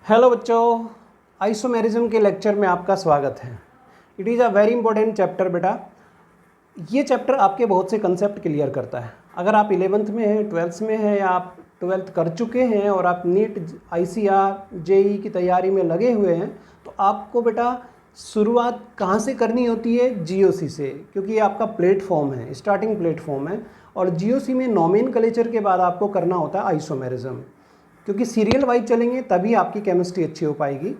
Hello बच्चों, isomerism के lecture में आपका स्वागत है। It is a very important chapter बेटा। ये चैप्टर आपके बहुत से कंसेप्ट क्लियर करता है। अगर आप 11th में हैं, 12th में हैं या आप 12th कर चुके हैं और आप नीट ICR JEE की तैयारी में लगे हुए हैं, तो आपको बेटा शुरुआत कहाँ से करनी होती है? GOC से, क्योंकि ये आपका प्लेटफॉर्म है, स्टार्टिंग प्लेटफॉर्म है। और GOC में नोमेनक्लेचर के बाद आपको करना होता है आइसोमेरिज्म, क्योंकि सीरियल वाइज चलेंगे तभी आपकी केमिस्ट्री अच्छी हो पाएगी।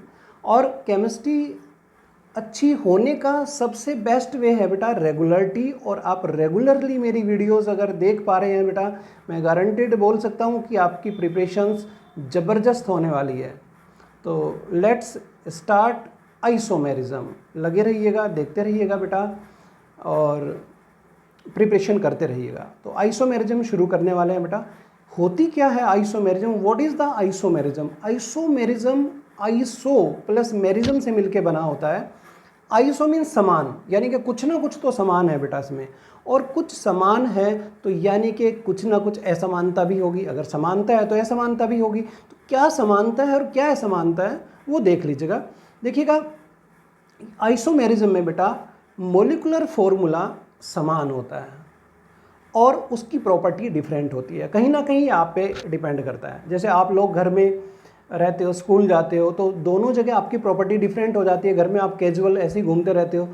और केमिस्ट्री अच्छी होने का सबसे बेस्ट वे है बेटा रेगुलरिटी। और आप रेगुलरली मेरी वीडियोस अगर देख पा रहे हैं बेटा, मैं गारंटेड बोल सकता हूँ कि आपकी प्रिपरेशंस ज़बरदस्त होने वाली है। तो लेट्स स्टार्ट आइसोमेरिज्म। लगे रहिएगा, देखते रहिएगा बेटा और प्रिपरेशन करते रहिएगा। तो आइसोमेरिज्म शुरू करने वाले हैं बेटा। होती क्या है isomerism? What is the isomerism? Isomerism iso plus merism से मिलके बना होता है। आइसो मीन समान, यानी कि कुछ ना कुछ तो समान है बेटा इसमें, और कुछ समान है तो यानी कि कुछ ना कुछ असमानता भी होगी। अगर समानता है तो असमानता भी होगी। तो क्या समानता है और क्या असमानता है वो देख लीजिएगा। देखिएगा, आइसोमेरिज्म में बेटा मोलिकुलर फॉर्मूला समान होता है और उसकी प्रॉपर्टी डिफरेंट होती है। कहीं ना कहीं आप पे डिपेंड करता है। जैसे आप लोग घर में रहते हो, स्कूल जाते हो, तो दोनों जगह आपकी प्रॉपर्टी डिफरेंट हो जाती है। घर में आप कैजुअल ऐसे ही घूमते रहते हो,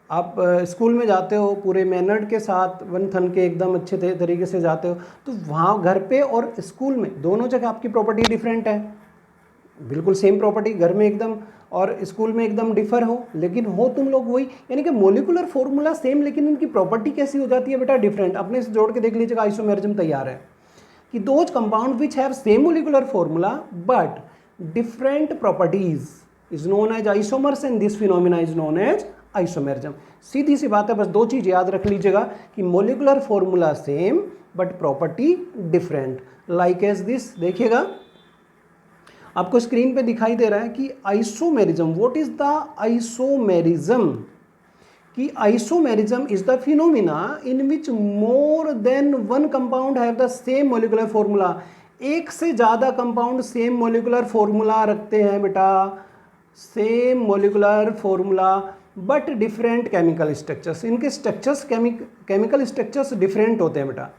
आप स्कूल में जाते हो पूरे मैनर्ड के साथ, वन थन के एकदम अच्छे तरीके से जाते हो। तो वहाँ घर पे और स्कूल में दोनों जगह आपकी प्रॉपर्टी डिफरेंट है। बिल्कुल सेम प्रॉपर्टी घर में एकदम और स्कूल में एकदम डिफर हो, लेकिन हो तुम लोग वही, यानी कि मोलिकुलर फॉर्मूला सेम लेकिन इनकी प्रॉपर्टी कैसी हो जाती है बेटा? डिफरेंट। अपने से जोड़ के देख लीजिएगा, आइसोमेरिज्म तैयार है कि those compound which have same molecular formula but different properties is known as isomers and this phenomena is known as isomerism. सीधी सी बात है, बस दो चीज याद रख लीजिएगा कि molecular formula same but property different. Like as this, देखिएगा आपको स्क्रीन पे दिखाई दे रहा है कि isomerism, what is the isomerism? कि isomerism is the phenomena in which more than one compound have the same molecular formula. एक से ज़्यादा कंपाउंड सेम मोलिकुलर फॉर्मूला रखते हैं बेटा, same molecular formula but different chemical structures. इनके structures, chemical structures different होते हैं बेटा।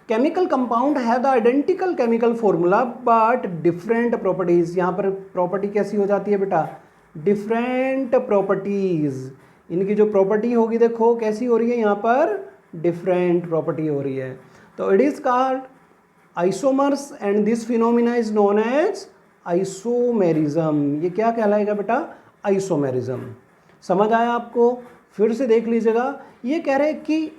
Chemical compound have the identical chemical formula but different properties. यहाँ पर प्रॉपर्टी कैसी हो जाती है बेटा? Different properties. इनकी जो प्रॉपर्टी होगी देखो कैसी हो रही है, यहाँ पर डिफरेंट प्रॉपर्टी हो रही है। तो it is called isomers and this phenomena is known as isomerism. ये क्या कहलाएगा बेटा? आइसोमेरिज्म। समझ आया आपको? फिर से देख लीजिएगा। ये कह रहे हैं कि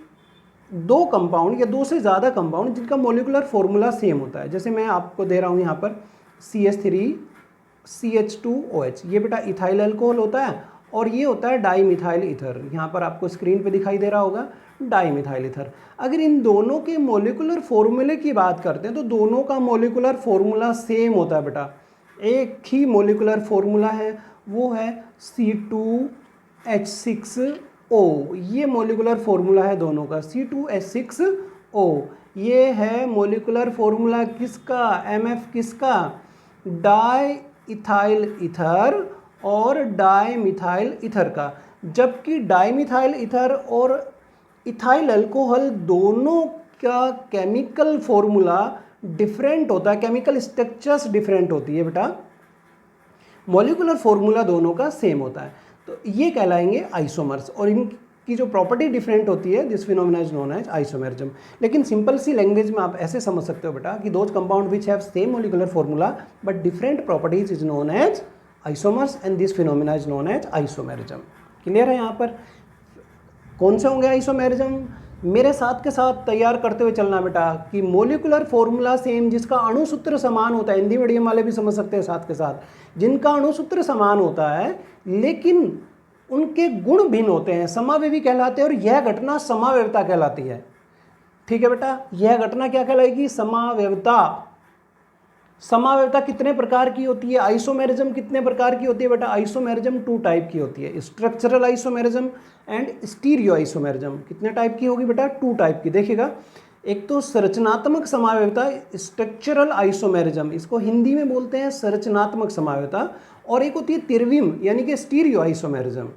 दो कंपाउंड या दो से ज़्यादा कंपाउंड जिनका मोलिकुलर फॉर्मूला सेम होता है, जैसे मैं आपको दे रहा हूँ यहाँ पर CH3CH2OH, ये बेटा इथाइल अल्कोहल होता है और ये होता है डाईमिथाइल ईथर। यहाँ पर आपको स्क्रीन पे दिखाई दे रहा होगा डाईमिथाइल ईथर। अगर इन दोनों के मोलिकुलर फॉर्मूले की बात करते हैं तो दोनों का मोलिकुलर फॉर्मूला सेम होता है बेटा। एक ही मोलिकुलर फॉर्मूला है, वो है C2H6O। ये मोलिकुलर फॉर्मूला है दोनों का, C2H6O। ये है मोलिकुलर फॉर्मूला किसका? MF किसका? डाई इथाइल ईथर और डाईमिथाइल ईथर का। जबकि डाईमिथाइल ईथर और इथाइल अल्कोहल दोनों का केमिकल फॉर्मूला डिफरेंट होता है, केमिकल स्ट्रक्चर्स डिफरेंट होती है बेटा, मॉलिकुलर फॉर्मूला दोनों का सेम होता है। तो ये कहलाएंगे आइसोमर्स और इनकी जो प्रॉपर्टी डिफरेंट होती है, this phenomena is known as isomerism. लेकिन सिंपल सी लैंग्वेज में आप ऐसे समझ सकते हो बेटा कि those compound which have same molecular formula but different properties is known as isomers and this phenomena is known as isomerism. Clear है? यहाँ पर कौन से होंगे आइसोमेरिज्म? मेरे साथ के साथ तैयार करते हुए चलना बेटा कि मोलिकुलर फॉर्मूला सेम, जिसका अणुसूत्र समान होता है। हिंदी मीडियम वाले भी समझ सकते हैं साथ के साथ, जिनका अणुसूत्र समान होता है लेकिन उनके गुण भिन्न होते हैं, समावेवी कहलाते हैं और यह घटना समावेवता कहलाती है। ठीक है बेटा, यह घटना क्या कहलाएगी? समावेवता। समावेवता कितने प्रकार की होती है? आइसोमेरिज्म कितने प्रकार की होती है बेटा? आइसोमेरिज्म 2 टाइप की होती है, structural isomerism and stereo isomerism. कितने टाइप की होगी बेटा? 2 टाइप की। देखिएगा, एक तो संरचनात्मक समावयवता स्ट्रक्चरल आइसोमेरिज्म, इसको हिंदी में बोलते हैं संरचनात्मक समावयवता, और एक होती है तिरविम यानी कि स्टीरियो आइसोमेरिज्म।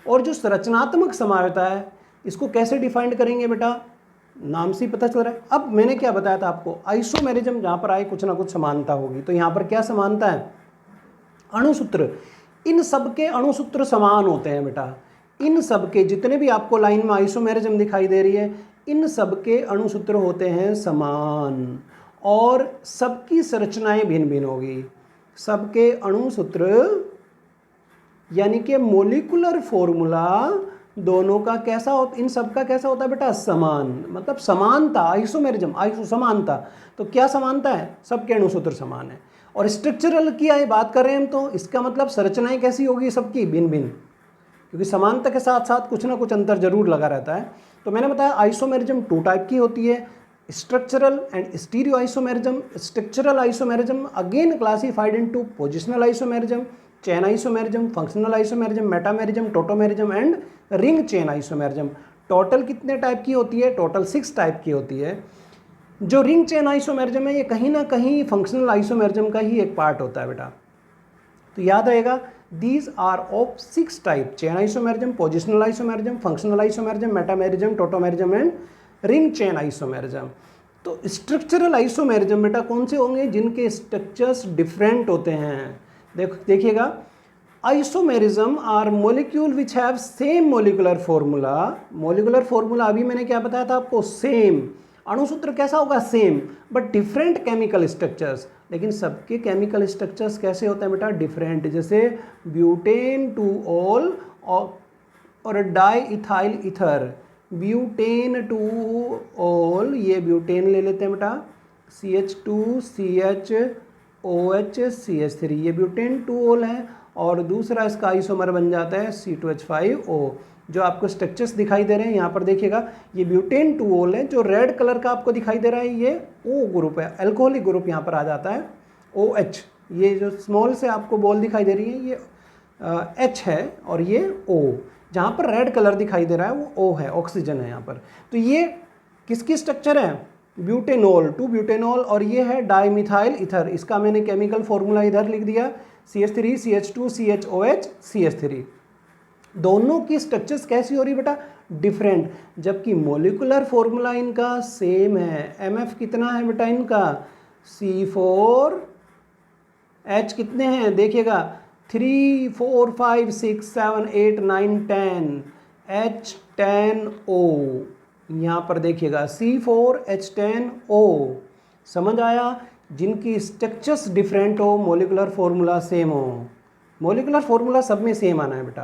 और जो संरचनात्मक समावयवता है इसको कैसे डिफाइंड करेंगे बेटा, नाम से ही पता चल रहा है। अब मैंने क्या बताया था आपको, आइसोमेरिज्म जहाँ पर आए कुछ ना कुछ समानता होगी, तो यहाँ पर क्या समानता है, अणुसूत्र, इन सब के अणुसूत्र समान होते हैं बेटा। इन सब के जितने भी आपको लाइन में आइसोमेरिज्म दिखाई दे रही है, इन सब के अणुसूत्र होते हैं समान, और सबकी संरचनाएं भिन्न भिन्न होगी। सबके अणुसूत्र यानी कि मोलिकुलर फॉर्मूला दोनों का कैसा होता, इन सब का कैसा होता है बेटा, समान, मतलब समानता, आइसोमेरिज्म, आइसो समानता। तो क्या समानता है, सबके अणुसूत्र समान है। और स्ट्रक्चरल की आए बात कर रहे हैं हम, तो इसका मतलब संरचनाएं कैसी होगी, सबकी भिन्न भिन्न, क्योंकि समानता के साथ साथ कुछ ना कुछ अंतर जरूर लगा रहता है। तो मैंने बताया आइसोमेरिज्म 2 टाइप की होती है, structural and stereo isomerism. Structural isomerism again classified into positional isomerism, chain isomerism, functional isomerism, metamerism, tautomerism and ring chain isomerism. Total कितने टाइप की होती है, टोटल 6 टाइप की होती है। जो रिंग चेन आइसोमेरिज्म है ये कहीं ना कहीं फंक्शनल आइसोमेरिज्म का ही एक पार्ट होता है बेटा, तो याद रहेगा these are of 6 type, chain isomerism, positional isomerism, functional isomerism, metamerism, tautomerism and ring chain isomerism. तो स्ट्रक्चरल आइसोमेरिज्म बेटा कौन से होंगे, जिनके स्ट्रक्चर्स डिफरेंट होते हैं। देखिएगा, isomerism are molecule which have same molecular formula. Molecular formula अभी मैंने क्या बताया था आपको, सेम, अणुसूत्र कैसा होगा, same, but different chemical structures. लेकिन सबके केमिकल स्ट्रक्चर्स कैसे होते हैं बेटा, डिफरेंट। जैसे ब्यूटेन टू ऑल और di ethyl ether, butane two all, ये ब्यूटेन ले लेते हैं बेटा, CH2 CHOH CH3, ये ब्यूटेन टू ऑल है, और दूसरा इसका आइसोमर बन जाता है C2H5O। जो आपको स्ट्रक्चर्स दिखाई दे रहे हैं यहाँ पर देखिएगा, ये ब्यूटेन टू ऑल है, जो रेड कलर का आपको दिखाई दे रहा है ये O ग्रुप है, अल्कोहलिक ग्रुप यहाँ पर आ जाता है OH। ये जो स्मॉल से आपको बॉल दिखाई दे रही है ये H है, और ये O, जहाँ पर रेड कलर दिखाई दे रहा है वो O है, ऑक्सीजन है यहाँ पर। तो ये किसकी स्ट्रक्चर है, ब्यूटेनॉल, 2 ब्यूटेनॉल, और ये है डाइमिथाइल ईथर। इसका मैंने केमिकल फॉर्मूला इधर लिख दिया, CH3 CH2 CHOH CH3। दोनों की स्ट्रक्चर्स कैसी हो रही बेटा, डिफरेंट, जबकि मोलिकुलर फॉर्मूला इनका सेम है। MF कितना है बेटा इनका, C4H कितने हैं देखिएगा, 3 4 5 6 7 8 9 10, H10O, यहाँ पर देखिएगा C4H10O। समझ आया, जिनकी स्ट्रक्चर्स डिफरेंट हो, मोलिकुलर फॉर्मूला सेम हो। मोलिकुलर फॉर्मूला सब में सेम आना है बेटा,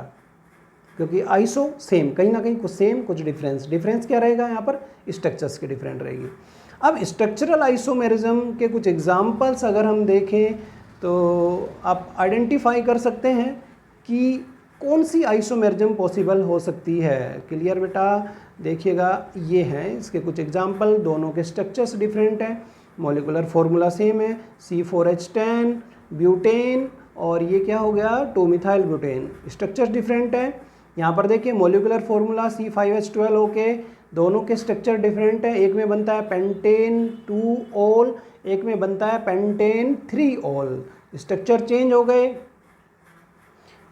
क्योंकि आइसो सेम, कहीं ना कहीं कुछ सेम कुछ डिफरेंस। डिफरेंस क्या रहेगा यहाँ पर, स्ट्रक्चर्स की डिफरेंट रहेगी। अब स्ट्रक्चरल आइसोमेरिज्म के कुछ एग्जांपल्स अगर हम देखें तो आप आइडेंटिफाई कर सकते हैं कि कौन सी आइसोमेरिज्म पॉसिबल हो सकती है। क्लियर बेटा, देखिएगा ये हैं इसके कुछ एग्जांपल, दोनों के स्ट्रक्चर्स डिफरेंट हैं, मोलिकुलर फॉर्मूला सेम है, C4H10 ब्यूटेन, और ये क्या हो गया, 2 मिथाइल ब्यूटेन, स्ट्रक्चर्स डिफरेंट है। यहाँ पर देखिए मोलिकुलर फॉर्मूला C5H12O के, दोनों के स्ट्रक्चर डिफरेंट है, एक में बनता है पेंटेन 2 ऑल, एक में बनता है पेंटेन 3 ऑल, स्ट्रक्चर चेंज हो गए।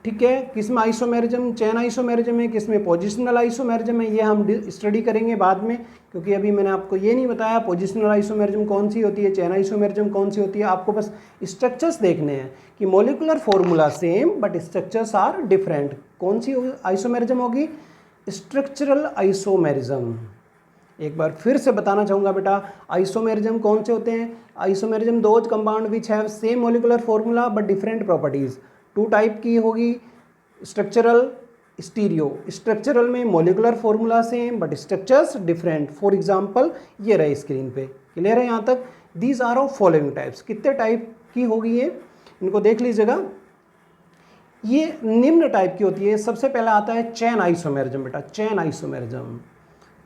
ठीक है, किस में आइसोमेरिज्म, चेन आइसोमेरिज्म है, किस में पोजिशनल आइसोमेरिज्म है, ये हम स्टडी करेंगे बाद में, क्योंकि अभी मैंने आपको ये नहीं बताया पोजिशनल आइसोमेरिज्म कौन सी होती है, चेन आइसोमेरिज्म कौन सी होती है। आपको बस स्ट्रक्चर्स देखने हैं कि molecular formula same but structures are different. कौन सी आइसोमेरिज्म होगी, स्ट्रक्चरल आइसोमेरिज्म। एक बार फिर से बताना चाहूँगा बेटा, आइसोमेरिज्म कौन से होते हैं, isomerism those compound which have same molecular formula but different properties. 2 type की होगी, स्ट्रक्चरल स्टीरियो। स्ट्रक्चरल में molecular formula same but structures different. For example ये रहे स्क्रीन पे, क्लियर है यहाँ तक। These are of following types, कितने टाइप की होगी ये, इनको देख लीजिएगा। ये निम्न टाइप की होती है। सबसे पहला आता है चेन आइसोमेरिज्म बेटा, चेन आइसोमेरिज्म।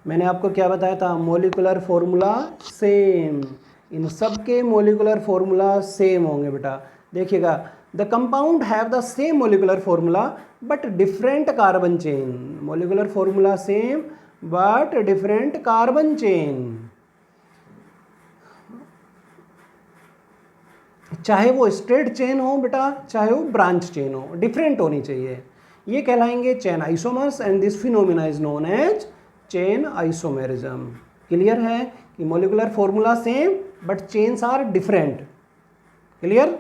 मैंने आपको क्या बताया था, मोलिकुलर फॉर्मूला सेम, इन सब के मोलिकुलर फॉर्मूला सेम होंगे बेटा। देखिएगा, the compound have the same molecular formula but different carbon chain. Molecular formula same but different carbon chain. चाहे वो स्ट्रेट चेन हो बेटा, चाहे वो ब्रांच चेन हो, डिफरेंट होनी चाहिए। ये कहलाएंगे chain isomers and this phenomena is known as chain isomerism. Clear है कि molecular formula same but chains are different. Clear?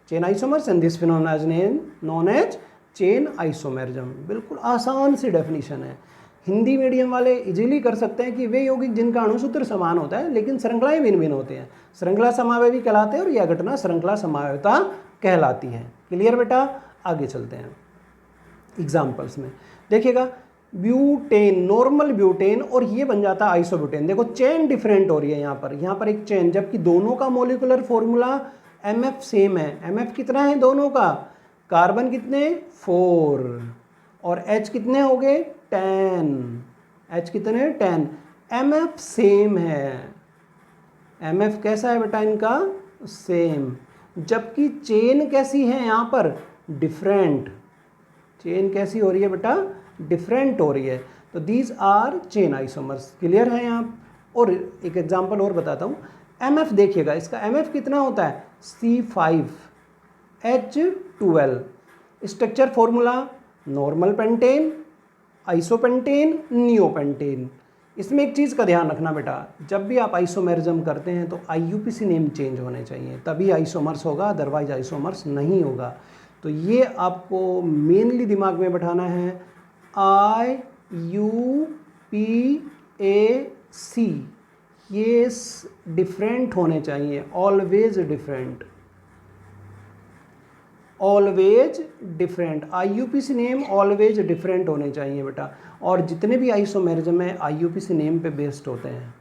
Chain isomers and this phenomena is known as chain isomerism. बिल्कुल आसान सी definition है, Hindi medium वाले easily कर सकते हैं कि वे यौगिक जिनका अणुसूत्र समान होता है लेकिन श्रृंखलाएं भिन्न भिन्न होते हैं, श्रृंखला समावयवी कहलाते हैं और यह घटना श्रृंखला समावयवता कहलाती है। क्लियर बेटा? आगे चलते हैं एग्जाम्पल्स में। देखिएगा ब्यूटेन, नॉर्मल ब्यूटेन और ये बन जाता है आइसोब्यूटेन। देखो चेन डिफरेंट हो रही है यहाँ पर एक चेन, जबकि दोनों का मोलिकुलर फॉर्मूला MF सेम है। MF कितना है दोनों का? कार्बन कितने? 4 और H कितने हो गए? 10। H कितने? 10। MF सेम है। MF कैसा है बेटा इनका? सेम। जबकि चेन कैसी है यहाँ पर? डिफरेंट। चेन कैसी हो रही है बेटा? डिफरेंट हो रही है। तो these are chain isomers. Clear है यहाँ? और एक एग्जांपल और बताता हूँ। MF देखिएगा, इसका MF कितना होता है? C5H12। Structure formula normal pentane, isopentane, neopentane. इसमें एक चीज़ का ध्यान रखना बेटा, जब भी आप आइसोमेरिज्म करते हैं तो IUPAC नेम चेंज होने चाहिए, तभी आइसोमर्स होगा, अदरवाइज आइसोमर्स नहीं होगा। तो ये आपको मेनली दिमाग में बैठाना है, IUPAC ये डिफरेंट होने चाहिए, always different, always different. IUPAC name always different होने चाहिए बेटा। और जितने भी आइसोमेरिज्म है IUPAC नेम पे बेस्ड होते हैं।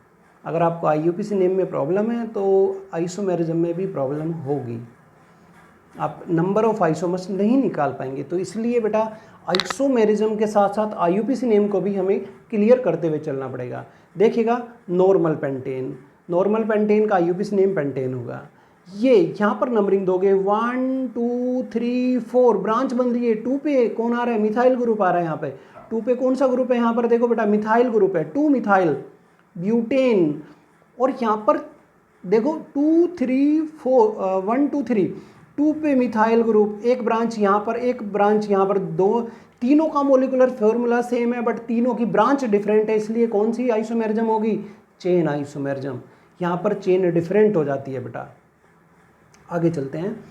अगर आपको IUPAC नेम में प्रॉब्लम है तो आइसोमेरिज्म में भी प्रॉब्लम होगी, आप नंबर ऑफ आइसोमर्स नहीं निकाल पाएंगे। तो इसलिए बेटा आइसोमेरिज्म के साथ साथ IUPAC नेम को भी हमें क्लियर करते हुए चलना पड़ेगा। देखिएगा नॉर्मल पेंटेन, नॉर्मल पेंटेन का IUPAC नेम पेंटेन होगा। ये यहाँ पर नंबरिंग दोगे 1 2 3 4, ब्रांच बन रही है 2 पे कौन आ रहा है? मिथाइल ग्रुप आ रहा है यहाँ पे। 2 पे कौन सा ग्रुप है? यहाँ पर देखो बेटा मिथाइल ग्रुप है, 2 मिथाइल ब्यूटेन। और यहाँ पर देखो 2 3 4 1 2 3, 2 पे मिथाइल ग्रुप, एक ब्रांच यहाँ पर, एक ब्रांच यहाँ पर, दो, तीनों का मोलिकुलर फॉर्मूला सेम है बट तीनों की ब्रांच डिफरेंट है, इसलिए कौन सी आइसोमेरिज्म होगी? Chain isomerism. यहाँ पर चेन डिफरेंट हो जाती है बेटा। आगे चलते हैं,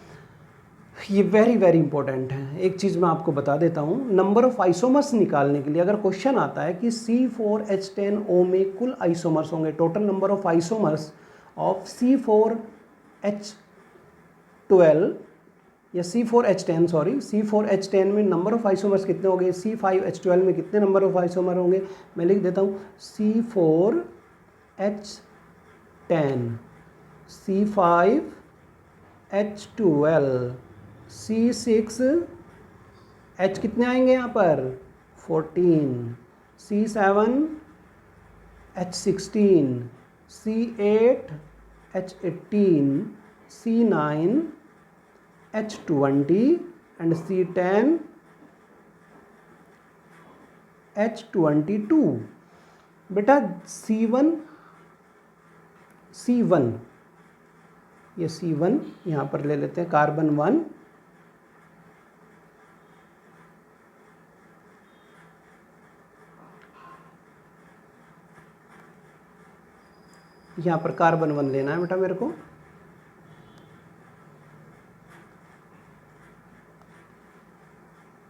ये वेरी वेरी इंपॉर्टेंट है। एक चीज़ मैं आपको बता देता हूँ, नंबर ऑफ आइसोमर्स निकालने के लिए अगर क्वेश्चन आता है कि C4H10O में कुल आइसोमर्स होंगे, total number of isomers of C4H12 या C4H10, सॉरी C4H10 में नंबर ऑफ आइसोमर्स कितने होंगे, C5H12 में कितने नंबर ऑफ आइसोमर होंगे? मैं लिख देता हूँ C4H10, C5H12, C6H कितने आएंगे यहाँ पर? 14, C7H16, C8H18, C9H20 and C10H22। बेटा C1 ये C1 यहाँ पर ले लेते हैं, कार्बन 1, यहाँ पर कार्बन 1 लेना है बेटा मेरे को।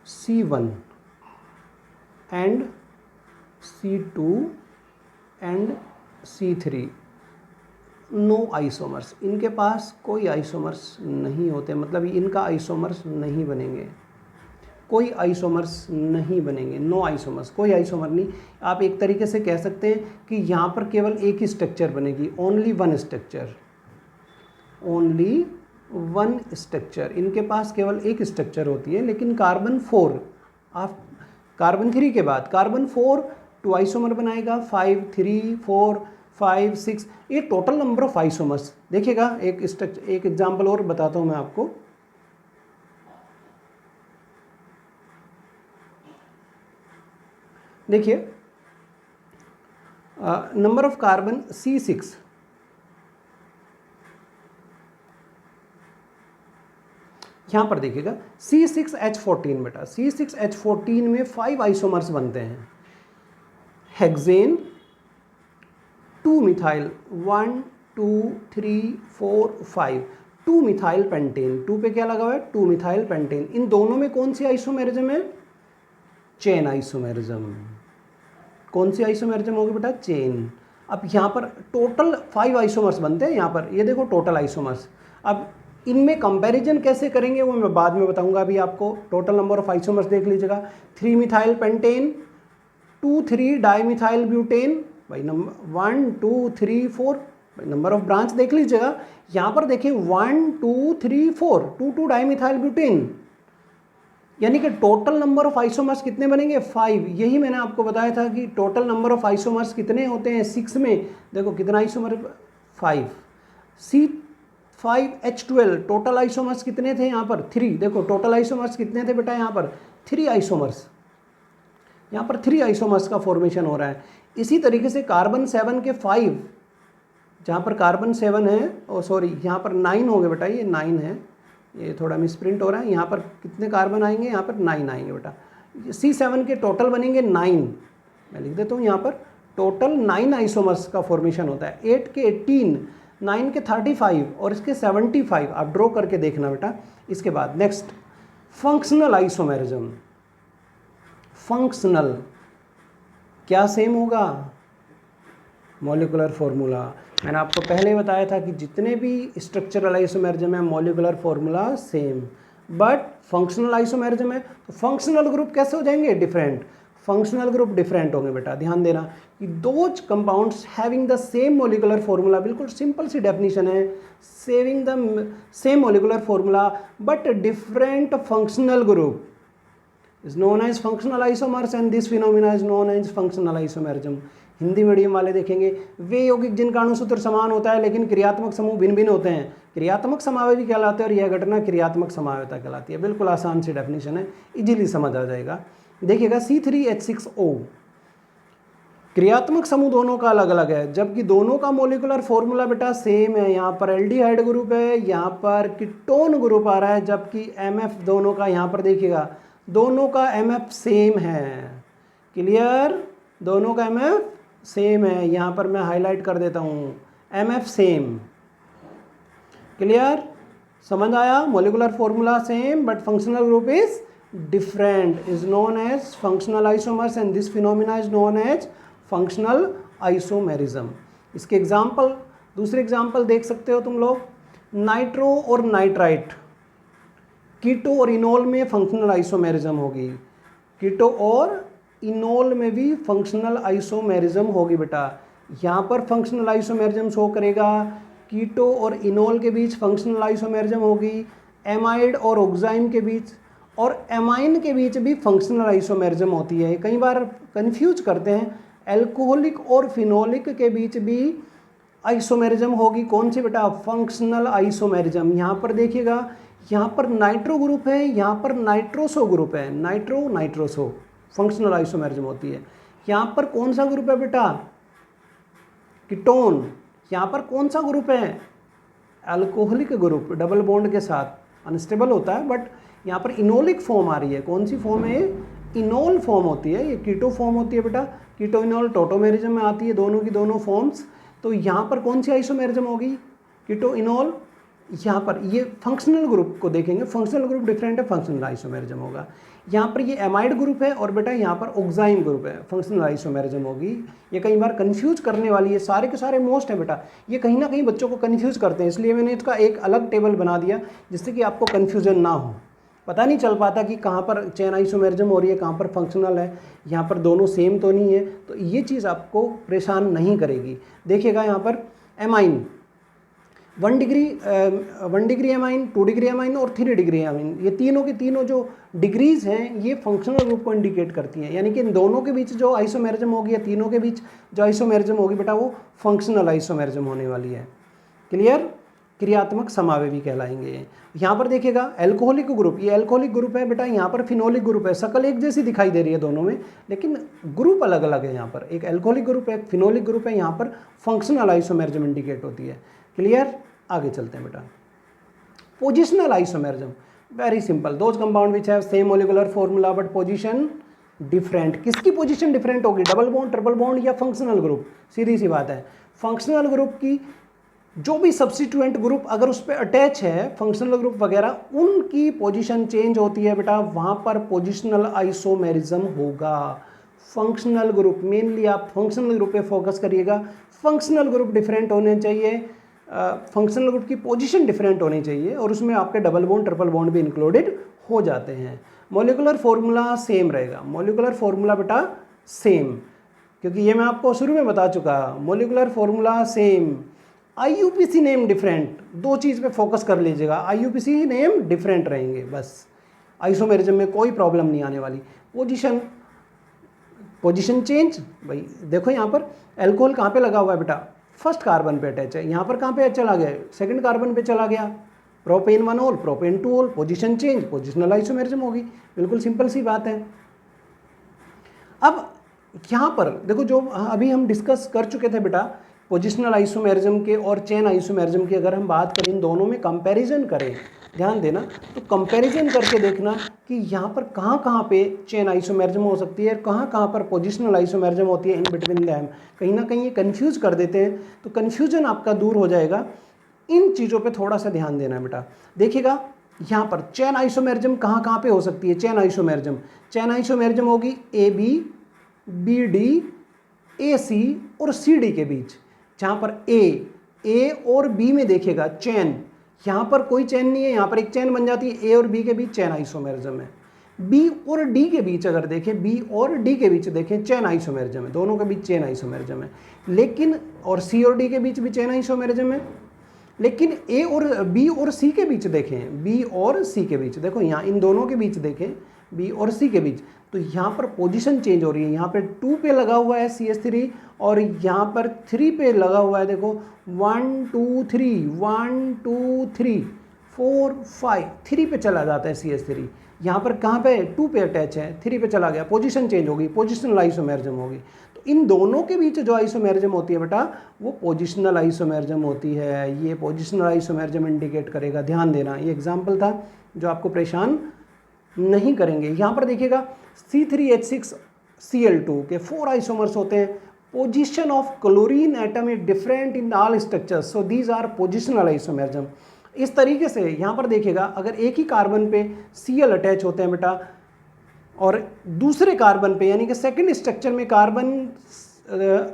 C1 and C2 and C3 no isomers, इनके पास कोई आइसोमर्स नहीं होते, मतलब इनका आइसोमर्स नहीं बनेंगे, कोई आइसोमर्स नहीं बनेंगे, नो आइसोमर्स, कोई आइसोमर नहीं। आप एक तरीके से कह सकते हैं कि यहाँ पर केवल एक ही स्ट्रक्चर बनेगी, only one structure, only one structure, इनके पास केवल एक स्ट्रक्चर होती है। लेकिन कार्बन 4, आप कार्बन 3 के बाद कार्बन 4 2 आइसोमर बनाएगा, 5 3 4 5 6, ये टोटल नंबर ऑफ आइसोमर्स। देखिएगा एक स्ट्रक्चर, एक एग्जांपल और बताता हूँ मैं आपको। देखिए नंबर ऑफ कार्बन C6, यहाँ पर देखिएगा C6H14 बेटा, C6H14 में 5 आइसोमर्स बनते हैं, हेक्सेन, 2 मिथाइल, 1 2 3 4 5, 2 मिथाइल पेंटेन, 2 पे क्या लगा हुआ है, 2 मिथाइल पेंटेन। इन दोनों में कौन सी आइसोमेरिज्म है, चेन आइसोमेरिज्म। कौन सी आइसोमेरिज्म होगी बेटा, चेन। अब यहाँ पर टोटल 5 आइसोमर्स बनते हैं, यहाँ पर ये देखो टोटल आइसोमर्स। अब इनमें कंपैरिजन कैसे करेंगे वो मैं बाद में बताऊंगा, अभी आपको टोटल नंबर ऑफ आइसोमर्स देख लीजिएगा। 3 मिथाइल पेंटेन, 2 3 डाईमिथाइल ब्यूटेन, भाई नंबर 1 2 3 4, नंबर ऑफ ब्रांच देख लीजिएगा। यहाँ पर देखिए 1 2 3 4, 2 2 डाईमिथाइल ब्यूटेन, यानी कि टोटल नंबर ऑफ आइसोमर्स कितने बनेंगे, 5। यही मैंने आपको बताया था कि टोटल नंबर ऑफ आइसोमर्स कितने होते हैं 6 में, देखो कितना आइसोमर, 5। C5H12 टोटल आइसोमर्स कितने थे यहाँ पर, 3। देखो टोटल आइसोमर्स कितने थे बेटा, यहाँ पर 3 आइसोमर्स, यहाँ पर 3 आइसोमर्स का फॉर्मेशन हो रहा है। इसी तरीके से कार्बन 7 के 5, जहाँ पर कार्बन 7 है, सॉरी यहाँ पर 9 हो गए बेटा, ये 9 है, ये थोड़ा मिसप्रिंट हो रहा है। यहाँ पर कितने कार्बन आएंगे, यहाँ पर 9 आएंगे बेटा। C7 के टोटल बनेंगे 9, मैं लिख देता हूँ यहाँ पर, टोटल 9 आइसोमर्स का फॉर्मेशन होता है। 8 के 18, 9 के 35 और इसके 75, आप ड्रॉ करके देखना बेटा। इसके बाद नेक्स्ट फंक्शनल आइसोमेरिज्म। फंक्शनल क्या सेम होगा, मॉलिक्यूलर फॉर्मूला। मैंने आपको पहले बताया था कि जितने भी स्ट्रक्चरल आइसोमेरिज्म है molecular formula same, but functional isomerism है तो फंक्शनल ग्रुप कैसे हो जाएंगे, डिफरेंट। फंक्शनल ग्रुप डिफरेंट होंगे बेटा, ध्यान देना कि those compounds having the same molecular formula, बिल्कुल सिंपल सी डेफिनेशन है, saving the same molecular formula but different functional group is known as functional isomers and this phenomena is known as functional isomerism। Hindi medium वाले देखेंगे वे यौगिक जिनका अणुसूत्र समान होता है लेकिन क्रियात्मक समूह भिन्न भिन्न होते हैं, क्रियात्मक समावेशी कहलाते हैं और यह घटना क्रियात्मक समावेता कहलाती है। बिल्कुल आसान सी डेफिनेशन है, इजीली समझ आ जाएगा। देखिएगा C3H6O, क्रियात्मक समूह दोनों का अलग अलग है जबकि दोनों का मोलिकुलर फॉर्मूला बेटा सेम है। यहाँ पर एल्डिहाइड ग्रुप है, यहाँ पर कीटोन ग्रुप आ रहा है, जबकि MF दोनों का, यहाँ पर देखिएगा दोनों का MF सेम है। क्लियर, दोनों का MF सेम है, यहाँ पर मैं हाईलाइट कर देता हूँ, MF सेम। क्लियर, समझ आया, molecular formula same but functional group is different, is known as functional isomers and this phenomena is known as functional isomerism. इसके एग्जाम्पल, दूसरे एग्जाम्पल देख सकते हो तुम लोग, नाइट्रो और नाइट्राइट, कीटो और इनोल में फंक्शनल आइसोमेरिज्म होगी, कीटो और इनोल में भी फंक्शनल आइसोमेरिज्म होगी बेटा। यहाँ पर फंक्शनल आइसोमेरिज्म शो करेगा, कीटो और इनोल के बीच फंक्शनल आइसोमेरिज्म होगी, एमाइड और ऑक्साइन के बीच और एमाइन के बीच भी फंक्शनल आइसोमेरिज्म होती है। कई बार कंफ्यूज करते हैं, एल्कोहलिक और फिनोलिक के बीच भी आइसोमेरिज्म होगी, कौन सी बेटा, फंक्शनल आइसोमेरिज्म। यहाँ पर देखिएगा, यहाँ पर नाइट्रो ग्रुप है, यहाँ पर नाइट्रोसो ग्रुप है, नाइट्रो नाइट्रोसो, फंक्शनल आइसोमेरिज्म होती है। यहाँ पर कौन सा ग्रुप है बेटा, कीटोन, यहाँ पर कौन सा ग्रुप है, अल्कोहलिक ग्रुप, डबल बॉन्ड के साथ, अनस्टेबल होता है बट यहाँ पर इनोलिक फॉर्म आ रही है। कौन सी फॉर्म है, इनोल फॉर्म होती है, ये कीटो फॉर्म होती है बेटा, कीटो इनोल टोटोमेरिज्म में आती है, दोनों की दोनों फॉर्म्स। तो यहाँ पर कौन सी आइसोमेरिज्म होगी, कीटो इनोल। यहाँ पर ये फंक्शनल ग्रुप को देखेंगे, फंक्शनल ग्रुप डिफरेंट है, फंक्शनल आइसोमेरिज्म होगा। यहाँ पर ये एमाइड ग्रुप है और बेटा यहाँ पर ऑक्साइन ग्रुप है, फंक्शनल आइसोमेरिज्म होगी। ये कई बार कंफ्यूज करने वाली है, सारे के सारे मोस्ट है बेटा, ये कहीं ना कहीं बच्चों को कंफ्यूज करते हैं, इसलिए मैंने इसका एक अलग टेबल बना दिया जिससे कि आपको कन्फ्यूजन ना हो, पता नहीं चल पाता कि कहाँ पर चेन आइसोमेरिज्म हो रही है, कहाँ पर फंक्शनल है, यहाँ पर दोनों सेम तो नहीं है। तो ये चीज़ आपको परेशान नहीं करेगी। देखिएगा यहाँ पर amine 1 degree amine, 2 degree amine और 3 डिग्री एमाइन, ये तीनों के तीनों जो डिग्रीज हैं ये फंक्शनल ग्रुप को इंडिकेट करती हैं, यानी कि इन दोनों के बीच जो आइसोमेरिज्म होगी या तीनों के बीच जो आइसोमेरिज्म होगी बेटा वो फंक्शनल आइसोमेरिज्म होने वाली है। क्लियर, क्रियात्मक समावेशी कहलाएंगे। यहाँ पर देखिएगा एल्कोहलिक ग्रुप, ये एल्कोहलिक ग्रुप है बेटा, यहाँ पर फिनोलिक ग्रुप है, शक्ल एक जैसी दिखाई दे रही है दोनों में लेकिन ग्रुप अलग अलग है। यहाँ पर एक एल्कोहलिक ग्रुप है, एक फिनोलिक ग्रुप है, यहाँ पर फंक्शनल आइसोमेरिज्म इंडिकेट होती है। क्लियर, आगे चलते हैं बेटा। Positional isomerism, very simple, those compound which have same molecular formula but position different. किसकी पोजीशन डिफरेंट होगी, डबल बॉन्ड, ट्रिपल बॉन्ड या फंक्शनल ग्रुप? सीधी सी बात है, फंक्शनल ग्रुप की जो भी सब्स्टिट्यूएंट ग्रुप अगर उस पर अटैच है, फंक्शनल ग्रुप वगैरह, उनकी पोजीशन चेंज होती है बेटा, वहां पर पोजिशनल आइसोमेरिज्म होगा। फंक्शनल ग्रुप, मेनली आप फंक्शनल ग्रुप पे फोकस करिएगा। फंक्शनल ग्रुप डिफरेंट होने चाहिए, फंक्शनल ग्रुप की पोजीशन डिफरेंट होनी चाहिए और उसमें आपके डबल बॉन्ड ट्रिपल बॉन्ड भी इंक्लूडेड हो जाते हैं। मॉलिकुलर फॉर्मूला सेम रहेगा, मॉलिकुलर फॉर्मूला बेटा सेम, क्योंकि ये मैं आपको शुरू में बता चुका, molecular formula same, IUPAC name different. दो चीज़ पे फोकस कर लीजिएगा, आईयूपीसी नेम डिफरेंट रहेंगे बस, आइसोमेरिज्म में कोई प्रॉब्लम नहीं आने वाली। पोजीशन चेंज, भाई देखो यहाँ पर एल्कोहल कहाँ पे लगा हुआ है बेटा, फर्स्ट कार्बन पे अटैच है, यहाँ पर कहाँ पे चला गया, सेकंड कार्बन पे चला गया, propane 1 ol, propane 2 ol, position change, positional isomerism होगी। बिल्कुल सिंपल सी बात है। अब यहाँ पर देखो, जो अभी हम डिस्कस कर चुके थे बेटा, पोजिशनल आइसोमेरिज्म के और चेन आइसोमेरिज्म की अगर हम बात करें, इन दोनों में कंपैरिजन करें, ध्यान देना, तो कंपैरिजन करके देखना कि यहाँ पर कहाँ कहाँ पे चेन आइसोमेरिज्म हो सकती है, कहाँ कहाँ पर पोजिशनल आइसोमेरिज्म होती है इन बिटवीन दैम। कहीं ना कहीं ये कन्फ्यूज़ कर देते हैं, तो कन्फ्यूजन आपका दूर हो जाएगा। इन चीज़ों पे थोड़ा सा ध्यान देना है बेटा। देखिएगा यहाँ पर चेन आइसोमेरिज्म कहाँ कहाँ पे हो सकती है, चेन आइसोमेरिज्म होगी AB, BD, AC और CD के बीच। जहाँ पर A और B में देखिएगा चेन, यहाँ पर कोई चेन नहीं है, यहाँ पर एक चेन बन जाती है, A और B के बीच चेन आइसोमेरिज्म है। B और D के बीच अगर देखें, B और D के बीच देखें चेन आइसोमेरिज्म है, दोनों के बीच चेन आइसोमेरिज्म है। लेकिन और C और D के बीच भी चेन आइसोमेरिज्म है। लेकिन A और B और C के बीच देखें, B और C के बीच देखो, यहाँ इन दोनों के बीच देखें, B और C के बीच, तो यहाँ पर पोजीशन चेंज हो रही है। यहाँ पे 2 पे लगा हुआ है CH3 और यहाँ पर 3 पे लगा हुआ है, देखो 1 2 3 1 2 3 4 5, 3 पे चला जाता है CH3। यहाँ पर कहाँ पे 2 पे अटैच है, 3 पे चला गया, पोजीशन चेंज होगी, पोजिशनल आइसोमेरिज्म होगी। तो इन दोनों के बीच जो आइसोमेरिज्म होती है बेटा, वो पोजिशनल आइसोमेरिज्म होती है। ये पोजिशनल आइसोमेरिज्म इंडिकेट करेगा, ध्यान देना। ये एग्जाम्पल था जो आपको परेशान नहीं करेंगे। यहाँ पर देखिएगा C3H6Cl2 के 4 आइसोमर्स होते हैं। Position of chlorine atom is different in all structures, so these are positional isomerism. इस तरीके से यहाँ पर देखिएगा, अगर एक ही कार्बन पे Cl अटैच होते हैं बेटा और दूसरे कार्बन पे, यानी कि सेकंड स्ट्रक्चर में कार्बन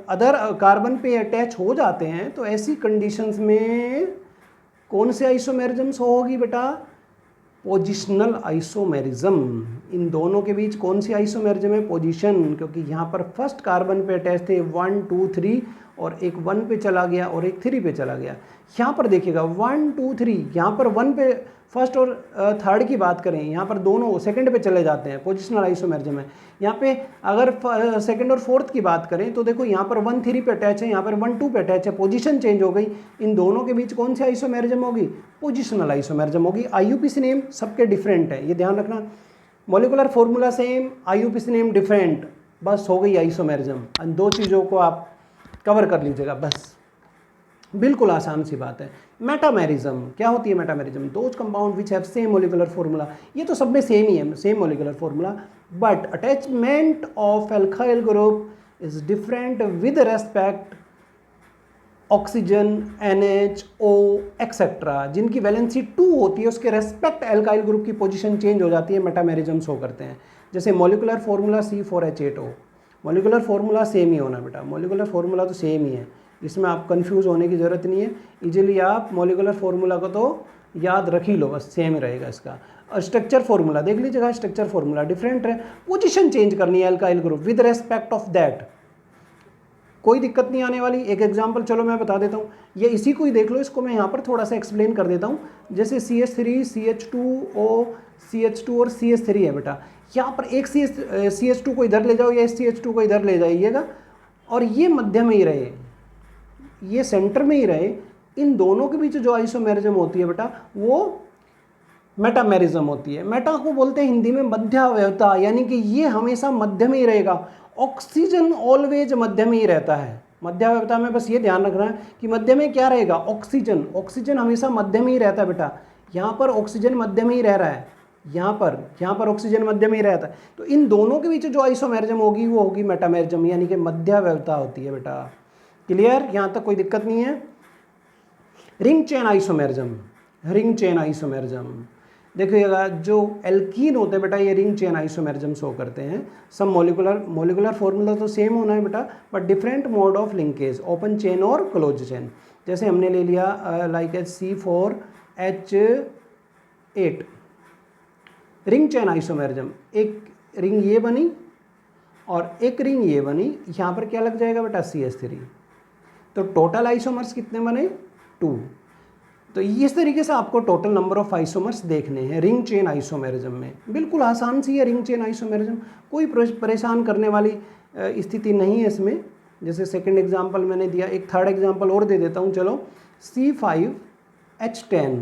अदर कार्बन पे अटैच हो जाते हैं, तो ऐसी कंडीशंस में कौन से आइसोमेरिज्म्स होगी बेटा, पोजिशनल आइसोमेरिज्म। इन दोनों के बीच कौन सी आइसोमेरिज्म है, पोजीशन, क्योंकि यहाँ पर फर्स्ट कार्बन पे अटैच थे 1 2 3 और एक 1 पे चला गया और एक 3 पे चला गया। यहाँ पर देखिएगा 1 2 3, यहाँ पर 1 पे फर्स्ट और थर्ड की बात करें, यहाँ पर दोनों सेकंड पे चले जाते हैं, पोजिशनल आइसोमेरिज्म है। यहाँ पे अगर सेकंड और फोर्थ की बात करें तो देखो यहाँ पर 1 3 पे अटैच है, यहाँ पर 1 2 पे अटैच है, पोजीशन चेंज हो गई। इन दोनों के बीच कौन सी आइसोमेरिज्म होगी, पोजिशनल आइसोमेरिज्म होगी। आईयूपीसी नेम सबके डिफरेंट है, ये ध्यान रखना। Molecular formula same, IUPAC name different, बस हो गई आइसोमेरिज्म। इन दो चीज़ों को आप कवर कर लीजिएगा बस, बिल्कुल आसान सी बात है। मेटामेरिज्म क्या होती है, metamerism those compound which have same molecular formula. ये तो सब में सेम ही है, same molecular formula, but attachment of alkyl group is different with respect oxygen, NH, O etcetera, जिनकी वैलेंसी 2 होती है, उसके रेस्पेक्ट एल्काइल ग्रुप की पोजीशन चेंज हो जाती है, मेटामेरिज्म शो करते हैं। जैसे molecular formula C4H8O, molecular formula same ही होना बेटा, मॉलिकुलर फॉर्मूला तो सेम ही है, इसमें आप कंफ्यूज होने की ज़रूरत नहीं है। इजीली आप मॉलिकुलर फॉर्मूला को तो याद रख ही लो, बस सेम ही रहेगा इसका। और स्ट्रक्चर फॉर्मूला देख लीजिएगा, स्ट्रक्चर फॉर्मूला डिफरेंट है, पोजीशन चेंज करनी है alkyl group with respect of that, कोई दिक्कत नहीं आने वाली। एक एग्जांपल चलो मैं बता देता हूँ, ये इसी को ही देख लो, इसको मैं यहाँ पर थोड़ा सा एक्सप्लेन कर देता हूँ। जैसे CH3, CH2O, CH2 और CH3 है बेटा, यहाँ पर एक CH2 को इधर ले जाओ या CH2 को इधर ले जाइएगा और ये मध्य में ही रहे, ये सेंटर में ही रहे। इन दोनों के बीच जो आइसोमेरिज्म होती है बेटा, वो मेटामेरिज्म होती है। मेटा को बोलते हैं हिंदी में मध्यावयवता, यानी कि ये हमेशा मध्य में ही रहेगा। ऑक्सीजन ऑलवेज मध्य में ही रहता है। मध्यावयवता में बस ये ध्यान रखना है कि मध्य में क्या रहेगा, ऑक्सीजन, ऑक्सीजन हमेशा मध्य में ही रहता है बेटा। यहाँ पर ऑक्सीजन मध्य में ही रह रहा है, यहाँ पर ऑक्सीजन मध्य में ही रहता है। तो इन दोनों के बीच जो आइसोमेरिज्म होगी वो होगी मेटामेरिज्म, यानी कि मध्यावयवता होती है बेटा। क्लियर, यहाँ तक कोई दिक्कत नहीं है। रिंग चेन आइसोमेरिज्म देखिएगा, जो एल्कीन होते हैं बेटा ये रिंग चेन आइसोमेरिज्म शो करते हैं। सब मोलिकुलर फॉर्मूला तो सेम होना है बेटा, but different mode of linkage, open chain और क्लोज चेन। जैसे हमने ले लिया like C4H8 ring chain isomerism, एक रिंग ये बनी और एक रिंग ये बनी, यहाँ पर क्या लग जाएगा बेटा CH3, तो टोटल आइसोमर्स कितने बने 2। तो इस तरीके से आपको टोटल नंबर ऑफ आइसोमर्स देखने हैं रिंग चेन आइसोमेरिज्म में। बिल्कुल आसान सी है रिंग चेन आइसोमेरिज्म, कोई परेशान करने वाली स्थिति नहीं है इसमें। जैसे सेकंड एग्जांपल मैंने दिया, एक थर्ड एग्जांपल और दे देता हूँ चलो। C5H10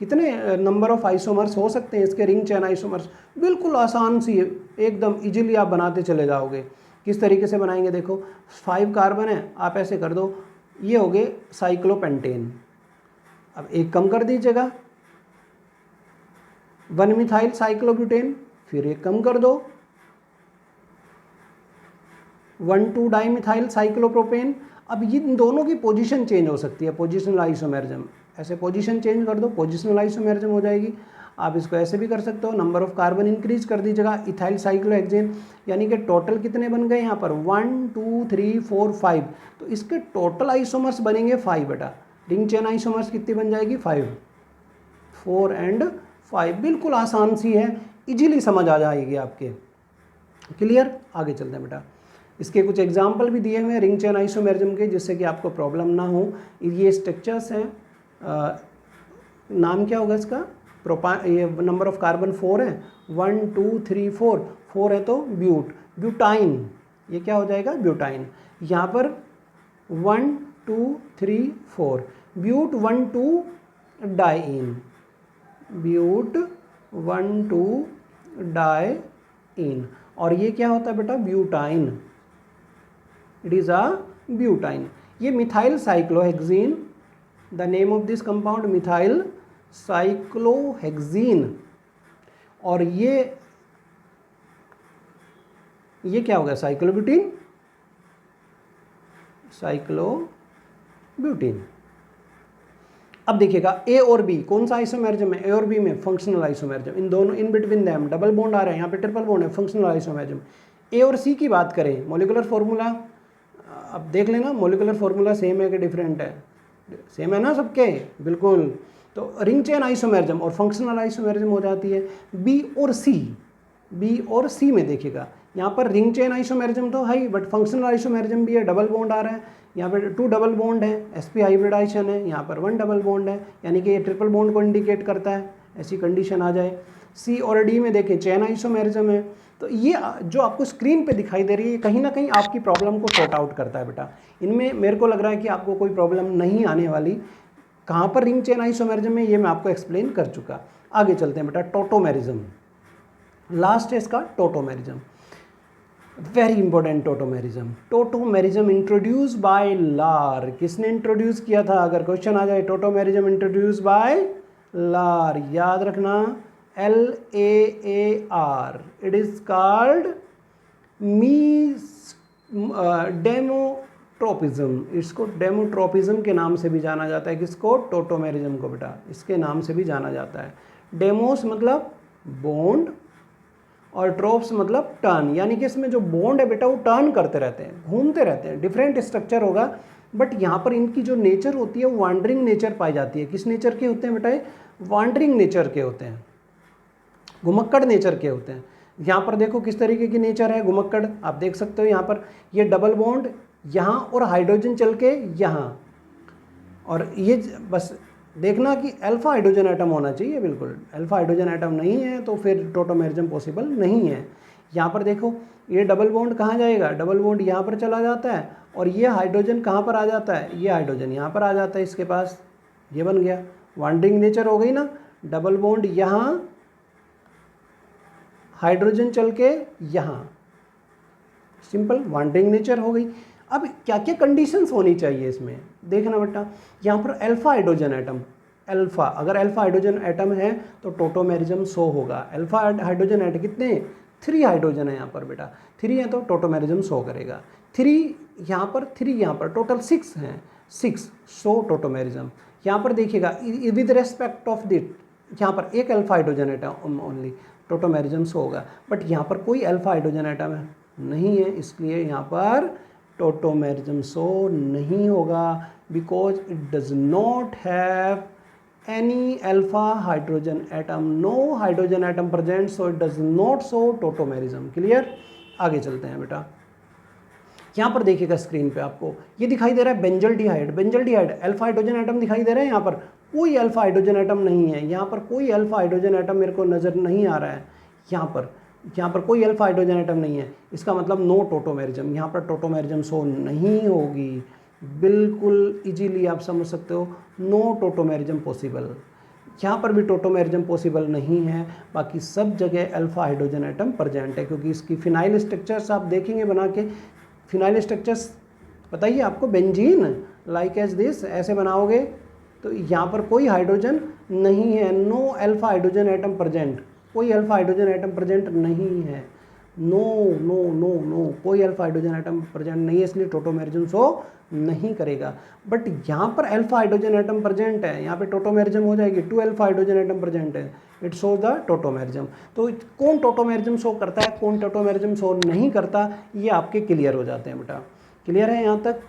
कितने नंबर ऑफ आइसोमर्स हो सकते हैं इसके रिंग चेन आइसोमर्स? बिल्कुल आसान सी है, एकदम इजीली आप बनाते चले जाओगे। किस तरीके से बनाएंगे देखो, 5 कार्बन है, आप ऐसे कर दो, ये हो गए साइक्लोपेंटेन। अब एक कम कर दीजिएगा 1 मिथाइल साइक्लोब्यूटेन, फिर एक कम कर दो 1,2 डाइमिथाइल साइक्लोप्रोपेन। अब इन दोनों की पोजीशन चेंज हो सकती है, पोजीशनल आइसोमेरिज्म। ऐसे पोजीशन चेंज कर दो, पोजीशनल आइसोमेरिज्म हो जाएगी। आप इसको ऐसे भी कर सकते हो, नंबर ऑफ कार्बन इंक्रीज कर दीजिएगा, इथाइल साइक्लोहेक्सेन, यानी कि टोटल कितने बन गए यहाँ पर 1 2 3 4 5। तो इसके टोटल आइसोमर्स बनेंगे 5 बेटा। रिंग चेन आइसोमर्स कितनी बन जाएगी 5, 4 and 5। बिल्कुल आसान सी है, इजीली समझ आ जाएगी आपके। क्लियर, आगे चलते हैं बेटा। इसके कुछ एग्जाम्पल भी दिए हुए हैं रिंग चेन आइसोमेरिज्म के, जिससे कि आपको प्रॉब्लम ना हो। ये स्ट्रक्चर्स हैं, नाम क्या होगा इसका, ये नंबर ऑफ कार्बन 4 है, 1 2 3 4, 4 है तो ब्यूटाइन, ये क्या हो जाएगा ब्यूटाइन। यहाँ पर 1 2 3 4 ब्यूट 1 2 डाइइन, ब्यूट 1 2 डाइइन। और ये क्या होता है बेटा butyne, it is a butyne. ये methyl cyclohexene, the name of this compound methyl cyclohexene. और ये क्या होगा साइक्लोब्यूटीन, साइक्लोब्यूटीन। अब देखिएगा ए और बी कौन सा आइसोमेरिज्म है, ए और बी में फंक्शनल आइसोमेरिज्म। इन दोनों in between them double bond आ रहे हैं, यहाँ पे ट्रिपल बॉन्ड है, फंक्शनल आइसोमेरिज्म। ए और सी की बात करें, मोलिकुलर फॉर्मूला अब देख लेना, मोलिकुलर फॉर्मूला सेम है कि डिफरेंट है, सेम है ना सबके, बिल्कुल। तो रिंग चेन आइसोमेरिज्म और फंक्शनल आइसोमेरिज्म हो जाती है। बी और सी में देखिएगा, यहाँ पर रिंग चेन आइसोमेरिज्म तो है ही, बट फंक्शनल आइसोमेरिज्म भी है, डबल बॉन्ड आ रहा है। यहाँ पर 2 डबल बॉन्ड है, sp हाइब्रिडाइजेशन है, यहाँ पर 1 डबल बॉन्ड है, यानी कि ये ट्रिपल बॉन्ड को इंडिकेट करता है, ऐसी कंडीशन आ जाए। सी और डी में देखें चेन आइसोमेरिज्म है। तो ये जो आपको स्क्रीन पे दिखाई दे रही है, कहीं ना कहीं आपकी प्रॉब्लम को सॉर्ट आउट करता है बेटा। इनमें मेरे को लग रहा है कि आपको कोई प्रॉब्लम नहीं आने वाली। कहाँ पर रिंग चेन आइसोमेरिज्म में, ये मैं आपको एक्सप्लेन कर चुका। आगे चलते हैं बेटा, टोटोमेरिज्म, लास्ट है इसका tautomerism, very important tautomerism. Tautomerism introduce by लार, किसने इंट्रोड्यूस किया था? अगर क्वेश्चन आ जाए टोटोमेरिज्म इंट्रोड्यूस बाय लार, याद रखना LAAR, इट इज कॉल्ड डेमोट्रोपिज्म। इसको डेमोट्रोपिज्म के नाम से भी जाना जाता है, किसको? टोटोमेरिज्म को बेटा, इसके नाम से भी जाना जाता है। डेमोस मतलब बॉन्ड और ट्रोप्स मतलब टर्न, यानी कि इसमें जो बॉन्ड है बेटा वो टर्न करते रहते हैं, घूमते रहते हैं, डिफरेंट स्ट्रक्चर होगा, बट यहाँ पर इनकी जो नेचर होती है वो वांडरिंग नेचर पाई जाती है। किस नेचर के होते हैं बेटा? वांडरिंग नेचर के होते हैं, घुमक्कड़ नेचर के होते हैं। यहाँ पर देखो किस तरीके की नेचर है घुमक्कड़, आप देख सकते हो। यहाँ पर ये डबल बॉन्ड यहाँ और हाइड्रोजन चल के यहाँ, और ये बस देखना कि अल्फा हाइड्रोजन एटम होना चाहिए, बिल्कुल अल्फा हाइड्रोजन एटम नहीं है तो फिर टोटोमेरिज्म पॉसिबल नहीं है। यहाँ पर देखो ये डबल बॉन्ड कहाँ जाएगा? डबल बॉन्ड यहाँ पर चला जाता है, और ये हाइड्रोजन कहाँ पर आ जाता है? ये हाइड्रोजन यहाँ पर आ जाता है इसके पास, ये बन गया वांडरिंग नेचर हो गई ना। डबल बॉन्ड यहाँ, हाइड्रोजन चल के यहाँ, सिंपल वांडरिंग नेचर हो गई। अब क्या क्या कंडीशंस होनी चाहिए इसमें देखना बेटा। यहाँ पर अल्फा हाइड्रोजन एटम, अल्फ़ा, अगर अल्फ़ा हाइड्रोजन एटम है तो टोटोमेरिज्म शो होगा। अल्फ़ा हाइड्रोजन एटम कितने, 3 हाइड्रोजन है यहाँ पर बेटा, 3 है तो टोटोमेरिज्म शो करेगा। 3 यहाँ पर, 3 यहाँ पर, टोटल 6 हैं, 6 शो टोटोमेरिज्म। यहाँ पर देखिएगा विद रेस्पेक्ट ऑफ दिट, यहाँ पर एक alpha hydrogen atom only, tautomerism show होगा। बट यहाँ पर कोई अल्फ़ा हाइड्रोजन एटम नहीं है, इसलिए यहाँ पर टोटोमेरिज्म शो नहीं होगा, because it does not have any alpha hydrogen atom, no hydrogen atom present, so it does not show tautomerism। Clear, आगे चलते हैं बेटा। यहाँ पर देखिएगा स्क्रीन पे आपको ये दिखाई दे रहा है benzaldehyde, benzaldehyde alpha hydrogen atom दिखाई दे रहा है, यहाँ पर कोई अल्फा हाइड्रोजन एटम नहीं है, यहाँ पर कोई अल्फा हाइड्रोजन एटम मेरे को नज़र नहीं आ रहा है, यहाँ पर कोई अल्फा हाइड्रोजन एटम नहीं है, इसका मतलब नो टोटोमेरिज्म, यहाँ पर टोटोमेरिज्म शो नहीं होगी, बिल्कुल इजीली आप समझ सकते हो, नो टोटोमेरिज्म पॉसिबल। यहाँ पर भी टोटोमेरिज्म पॉसिबल नहीं है, बाकी सब जगह अल्फा हाइड्रोजन एटम प्रेजेंट है, क्योंकि इसकी फिनाइल स्ट्रक्चर्स आप देखेंगे बना के, फिनाइल स्ट्रक्चर्स बताइए आपको, बेंजीन लाइक एज दिस ऐसे बनाओगे तो यहाँ पर कोई हाइड्रोजन नहीं है, no alpha hydrogen atom present, कोई अल्फा हाइड्रोजन एटम प्रेजेंट नहीं है, नो नो नो नो, कोई अल्फा हाइड्रोजन एटम प्रेजेंट नहीं है, इसलिए टोटोमेरिज्म शो नहीं करेगा। बट यहाँ पर अल्फा हाइड्रोजन एटम प्रेजेंट है, यहाँ पे टोटोमेरिज्म हो जाएगी, 2 अल्फा हाइड्रोजन एटम प्रेजेंट है, इट शोज द टोटोमेरिज्म। तो कौन टोटोमेरिज्म शो करता है, कौन टोटोमेरिज्म शो नहीं करता, ये आपके क्लियर हो जाते हैं बेटा। क्लियर है यहाँ तक?